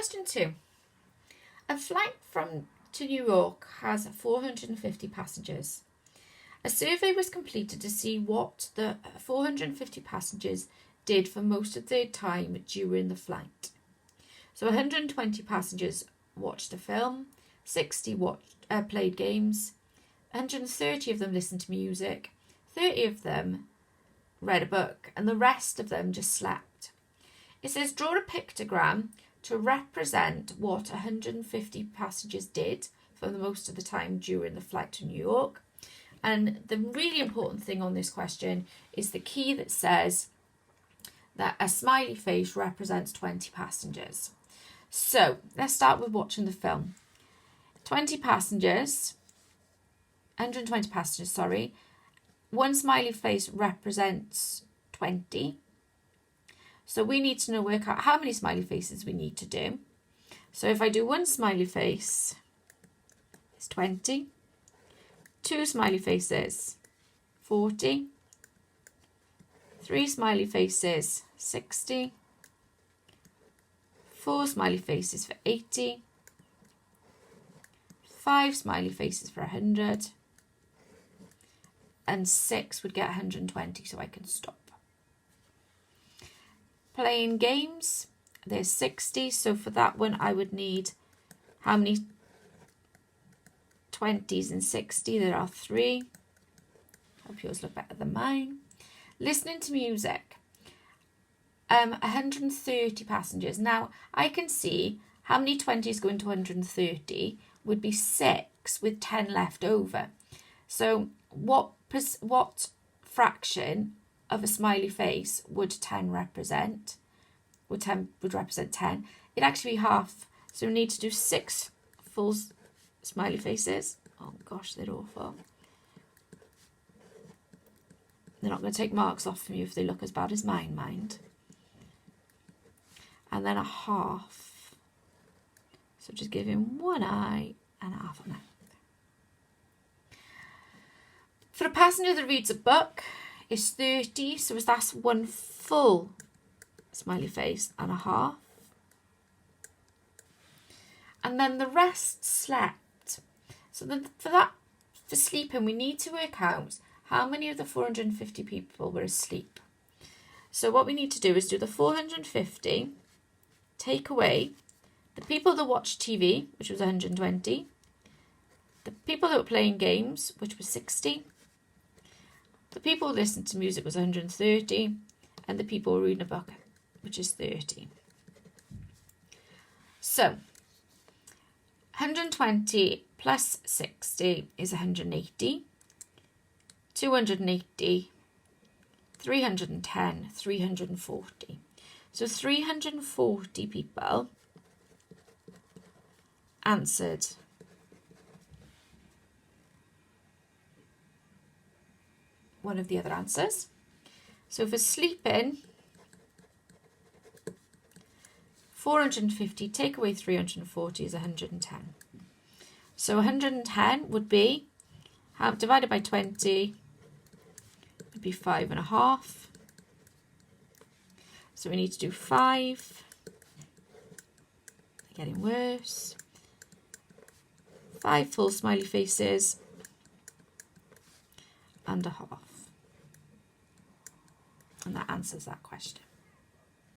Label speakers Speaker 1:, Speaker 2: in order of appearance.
Speaker 1: Question 2. A flight to New York has 450 passengers. A survey was completed to see what the 450 passengers did for most of their time during the flight. So 120 passengers watched a film, 60 played games, 130 of them listened to music, 30 of them read a book, and the rest of them just slept. It says draw a pictogram to represent what 150 passengers did for the most of the time during the flight to New York. And the really important thing on this question is the key that says that a smiley face represents 20 passengers. So let's start with watching the film. 120 passengers, sorry. One smiley face represents 20. So we need to work out how many smiley faces we need to do. So if I do one smiley face, it's 20. Two smiley faces, 40. Three smiley faces, 60. Four smiley faces for 80. 5 smiley faces for 100. And 6 would get 120, so I can stop. Playing games, there's 60, so for that one I would need how many 20s and 60? There are 3. Hope yours look better than mine. Listening to music, 130 passengers. Now I can see how many 20s going to 130 would be 6 with 10 left over. So what fraction of a smiley face would 10 represent? Would represent 10? It'd actually be half. So we need to do 6 full smiley faces. Oh gosh, they're awful. They're not going to take marks off from you if they look as bad as mine, mind. And then a half. So just give him one eye and a half an eye. For a passenger that reads a book, it's 30, so that's one full smiley face and a half. And then the rest slept. So for sleeping, we need to work out how many of the 450 people were asleep. So what we need to do is do the 450, take away the people that watched TV, which was 120, the people that were playing games, which was 60, the people who listened to music was 130, and the people who were reading a book, which is 30. So 120 plus 60 is 180, 280, 310, 340. So 340 people answered one of the other answers. So for sleeping, 450 take away 340 is 110. So 110 would be divided by 20 would be 5.5. So we need to do 5. They're getting worse. 5 full smiley faces and a half. And that answers that question.